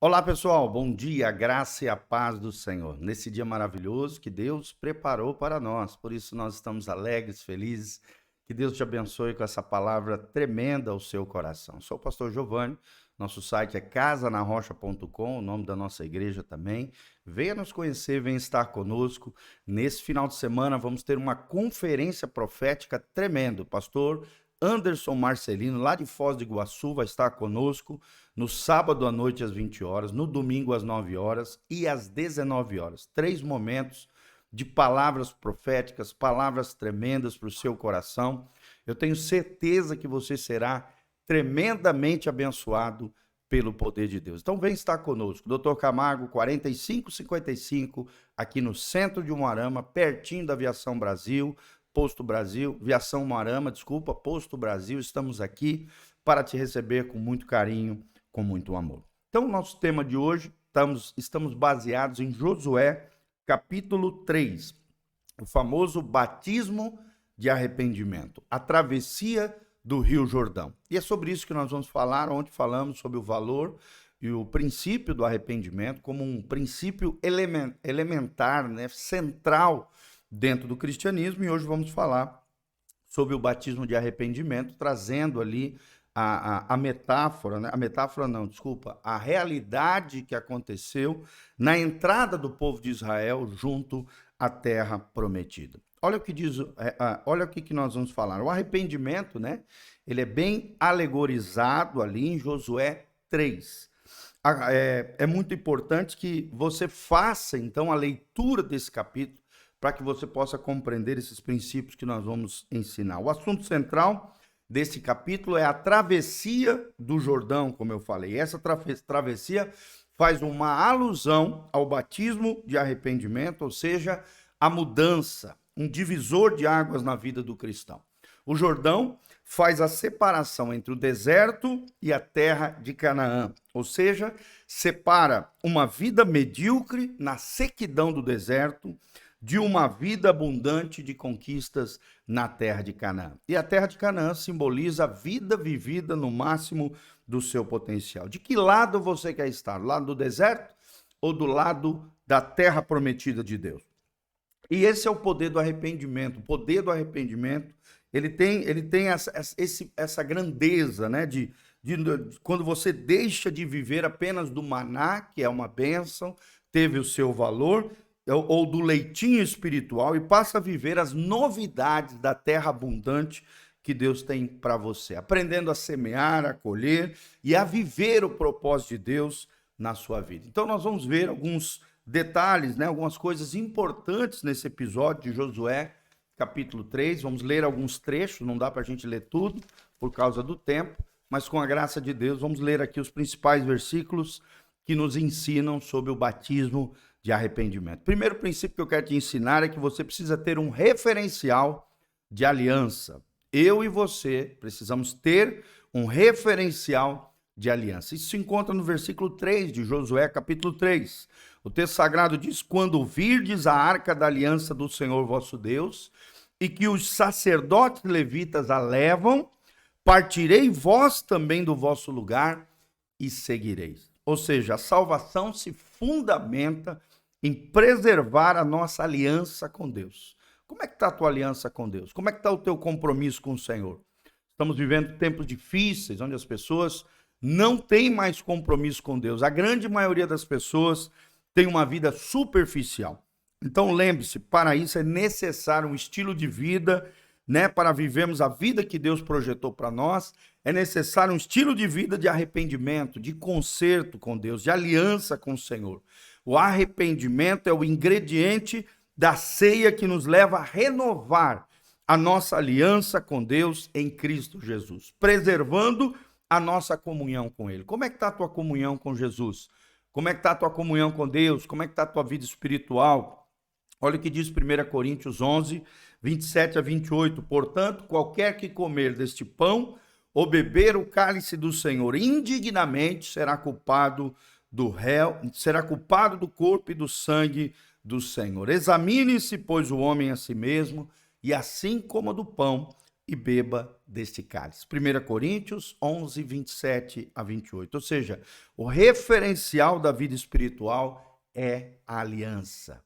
Olá pessoal, bom dia, a graça e a paz do Senhor. Nesse dia maravilhoso que Deus preparou para nós, por isso nós estamos alegres, felizes. Que Deus te abençoe com essa palavra tremenda ao seu coração. Sou o pastor Giovanni, nosso site é casanarrocha.com, o nome da nossa igreja também. Venha nos conhecer, venha estar conosco. Nesse final de semana vamos ter uma conferência profética tremenda. O pastor Anderson Marcelino, lá de Foz do Iguaçu, vai estar conosco no sábado à noite às 20 horas, no domingo às 9 horas e às 19 horas. 3 momentos de palavras proféticas, palavras tremendas para o seu coração. Eu tenho certeza que você será tremendamente abençoado pelo poder de Deus. Então vem estar conosco. Dr. Camargo, 4555, aqui no centro de Umuarama, pertinho da Aviação Brasil, Posto Brasil, Aviação Umuarama, desculpa, Posto Brasil. Estamos aqui para te receber com muito carinho, com muito amor. Então, o nosso tema de hoje, estamos baseados em Josué, capítulo 3, o famoso batismo de arrependimento, a travessia do Rio Jordão. E é sobre isso que nós vamos falar. Ontem falamos sobre o valor e o princípio do arrependimento como um princípio elementar, né, central dentro do cristianismo, e hoje vamos falar sobre o batismo de arrependimento, trazendo ali a metáfora, né? A realidade que aconteceu na entrada do povo de Israel junto à terra prometida. Olha o que diz, olha o que nós vamos falar. O arrependimento, né? Ele é bem alegorizado ali em Josué 3. É muito importante que você faça, então, a leitura desse capítulo para que você possa compreender esses princípios que nós vamos ensinar. O assunto central desse capítulo é a travessia do Jordão, como eu falei. Essa travessia faz uma alusão ao batismo de arrependimento, ou seja, a mudança, um divisor de águas na vida do cristão. O Jordão faz a separação entre o deserto e a terra de Canaã, ou seja, separa uma vida medíocre na sequidão do deserto de uma vida abundante de conquistas na terra de Canaã. E a terra de Canaã simboliza a vida vivida no máximo do seu potencial. De que lado você quer estar? Do lado do deserto ou do lado da terra prometida de Deus? E esse é o poder do arrependimento. O poder do arrependimento, ele tem essa grandeza, né? De quando você deixa de viver apenas do maná, que é uma bênção, teve o seu valor, ou do leitinho espiritual, e passa a viver as novidades da terra abundante que Deus tem para você, aprendendo a semear, a colher e a viver o propósito de Deus na sua vida. Então nós vamos ver alguns detalhes, né, algumas coisas importantes nesse episódio de Josué, capítulo 3. Vamos ler alguns trechos, não dá para a gente ler tudo por causa do tempo, mas com a graça de Deus vamos ler aqui os principais versículos que nos ensinam sobre o batismo de arrependimento. Primeiro princípio que eu quero te ensinar é que você precisa ter um referencial de aliança. Eu e você precisamos ter um referencial de aliança. Isso se encontra no versículo 3 de Josué, capítulo 3. O texto sagrado diz: quando virdes a arca da aliança do Senhor vosso Deus, e que os sacerdotes levitas a levam, partirei vós também do vosso lugar e seguireis. Ou seja, a salvação se fundamenta em preservar a nossa aliança com Deus. Como é que está a tua aliança com Deus? Como é que está o teu compromisso com o Senhor? Estamos vivendo tempos difíceis, onde as pessoas não têm mais compromisso com Deus. A grande maioria das pessoas tem uma vida superficial. Então lembre-se, para isso é necessário um estilo de vida, né? Para vivermos a vida que Deus projetou para nós, é necessário um estilo de vida de arrependimento, de conserto com Deus, de aliança com o Senhor. O arrependimento é o ingrediente da ceia que nos leva a renovar a nossa aliança com Deus em Cristo Jesus, preservando a nossa comunhão com Ele. Como é que está a tua comunhão com Jesus? Como é que está a tua comunhão com Deus? Como é que está a tua vida espiritual? Olha o que diz 1 Coríntios 11, 27 a 28. Portanto, qualquer que comer deste pão ou beber o cálice do Senhor indignamente será culpado do réu, será culpado do corpo e do sangue do Senhor. Examine-se, pois, o homem a si mesmo, e assim coma do pão e beba deste cálice. 1 Coríntios 11, 27 a 28. Ou seja, o referencial da vida espiritual é a aliança.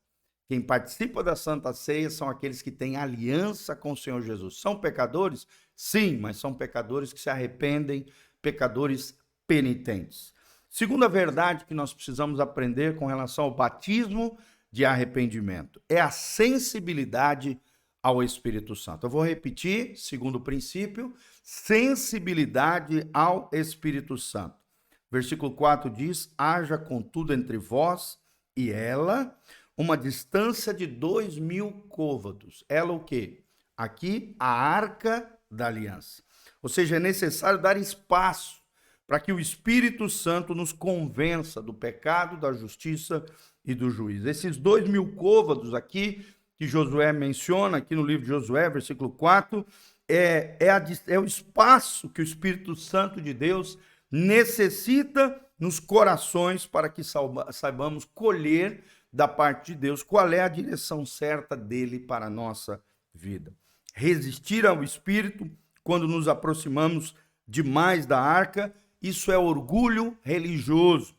Quem participa da Santa Ceia são aqueles que têm aliança com o Senhor Jesus. São pecadores? Sim, mas são pecadores que se arrependem, pecadores penitentes. Segunda verdade que nós precisamos aprender com relação ao batismo de arrependimento é a sensibilidade ao Espírito Santo. Eu vou repetir, segundo princípio, sensibilidade ao Espírito Santo. Versículo 4 diz: haja contudo entre vós e ela uma distância de 2.000 côvados. Ela o quê? Aqui, a arca da aliança. Ou seja, é necessário dar espaço para que o Espírito Santo nos convença do pecado, da justiça e do juízo. Esses 2.000 côvados aqui, que Josué menciona aqui no livro de Josué, versículo 4, é o espaço que o Espírito Santo de Deus necessita nos corações para que saibamos colher da parte de Deus qual é a direção certa dele para a nossa vida. Resistir ao Espírito quando nos aproximamos demais da arca, isso é orgulho religioso.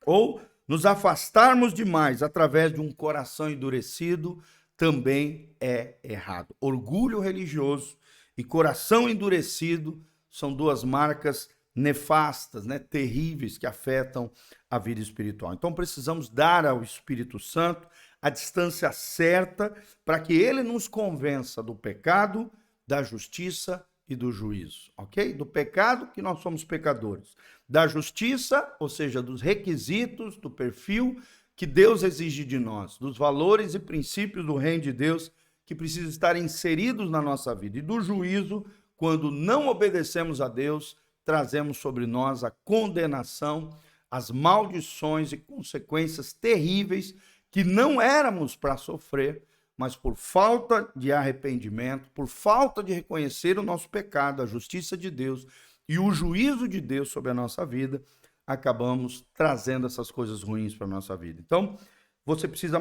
Ou nos afastarmos demais através de um coração endurecido também é errado. Orgulho religioso e coração endurecido são duas marcas nefastas, terríveis, que afetam a vida espiritual. Então precisamos dar ao Espírito Santo a distância certa para que ele nos convença do pecado, da justiça e do juízo, ok? Do pecado, que nós somos pecadores. Da justiça, ou seja, dos requisitos, do perfil que Deus exige de nós, dos valores e princípios do reino de Deus que precisam estar inseridos na nossa vida. E do juízo, quando não obedecemos a Deus, trazemos sobre nós a condenação, as maldições e consequências terríveis que não éramos para sofrer, mas por falta de arrependimento, por falta de reconhecer o nosso pecado, a justiça de Deus e o juízo de Deus sobre a nossa vida, acabamos trazendo essas coisas ruins para a nossa vida. Então, você precisa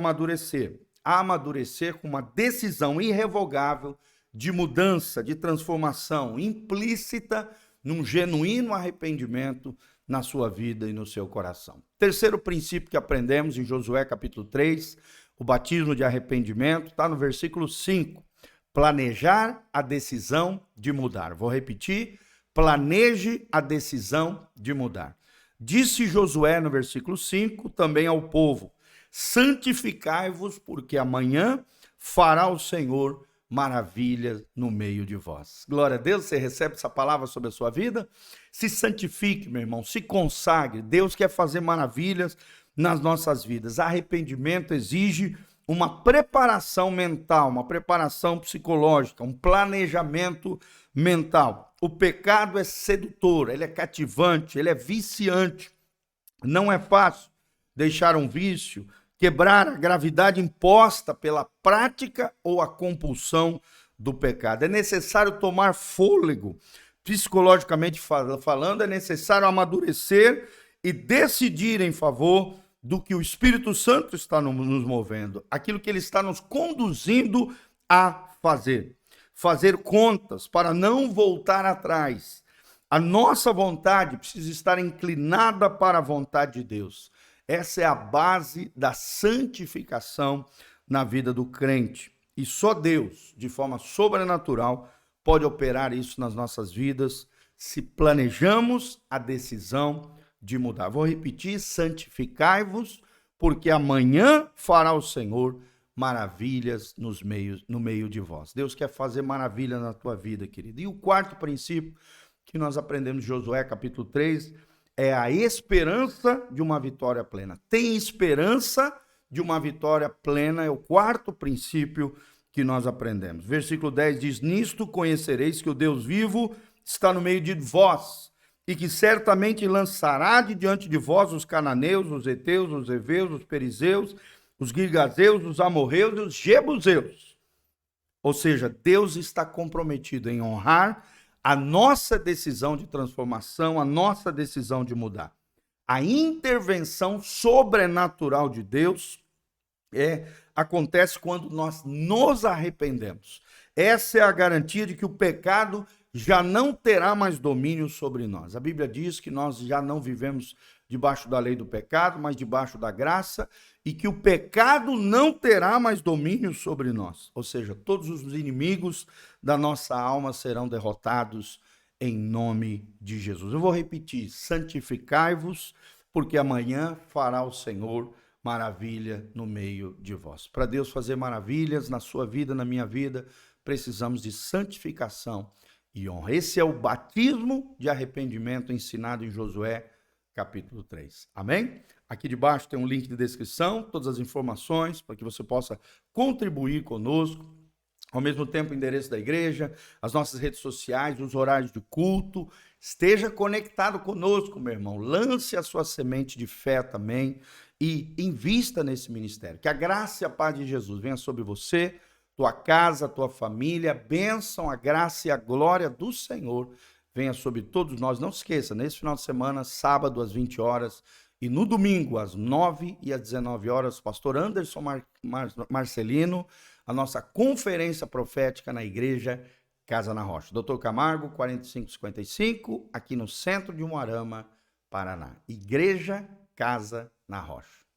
amadurecer com uma decisão irrevogável de mudança, de transformação implícita num genuíno arrependimento na sua vida e no seu coração. Terceiro princípio que aprendemos em Josué capítulo 3, o batismo de arrependimento, está no versículo 5. Planejar a decisão de mudar. Vou repetir, planeje a decisão de mudar. Disse Josué no versículo 5 também ao povo: santificai-vos, porque amanhã fará o Senhor maravilhas no meio de vós. Glória a Deus, você recebe essa palavra sobre a sua vida? Se santifique, meu irmão, se consagre. Deus quer fazer maravilhas nas nossas vidas. Arrependimento exige uma preparação mental, uma preparação psicológica, um planejamento mental. O pecado é sedutor, ele é cativante, ele é viciante. Não é fácil deixar um vício, quebrar a gravidade imposta pela prática ou a compulsão do pecado. É necessário tomar fôlego, psicologicamente falando, é necessário amadurecer e decidir em favor do que o Espírito Santo está nos movendo, aquilo que ele está nos conduzindo a fazer. Fazer contas para não voltar atrás. A nossa vontade precisa estar inclinada para a vontade de Deus. Essa é a base da santificação na vida do crente. E só Deus, de forma sobrenatural, pode operar isso nas nossas vidas se planejamos a decisão de mudar. Vou repetir: santificai-vos, porque amanhã fará o Senhor maravilhas no meio de vós. Deus quer fazer maravilha na tua vida, querido. E o quarto princípio que nós aprendemos em Josué capítulo 3 é a esperança de uma vitória plena. Tem esperança de uma vitória plena, é o quarto princípio que nós aprendemos. Versículo 10 diz: nisto conhecereis que o Deus vivo está no meio de vós, e que certamente lançará de diante de vós os cananeus, os heteus, os heveus, os perizeus, os girgazeus, os amorreus e os jebuseus. Ou seja, Deus está comprometido em honrar a nossa decisão de transformação, a nossa decisão de mudar. A intervenção sobrenatural de Deus acontece quando nós nos arrependemos. Essa é a garantia de que o pecado já não terá mais domínio sobre nós. A Bíblia diz que nós já não vivemos debaixo da lei do pecado, mas debaixo da graça, e que o pecado não terá mais domínio sobre nós. Ou seja, todos os inimigos da nossa alma serão derrotados em nome de Jesus. Eu vou repetir: santificai-vos, porque amanhã fará o Senhor maravilha no meio de vós. Para Deus fazer maravilhas na sua vida, na minha vida, precisamos de santificação e honra. Esse é o batismo de arrependimento ensinado em Josué, capítulo 3. Amém? Aqui debaixo tem um link de descrição, todas as informações para que você possa contribuir conosco. Ao mesmo tempo, o endereço da igreja, as nossas redes sociais, os horários de culto. Esteja conectado conosco, meu irmão. Lance a sua semente de fé também e invista nesse ministério. Que a graça e a paz de Jesus venha sobre você, tua casa, tua família. Bênção, a graça e a glória do Senhor venha sobre todos nós. Não se esqueça, nesse final de semana, sábado às 20 horas e no domingo às 9 e às 19 horas, pastor Anderson Marcelino, a nossa conferência profética na igreja Casa na Rocha. Dr. Camargo, 4555, aqui no centro de Umuarama, Paraná. Igreja Casa na Rocha.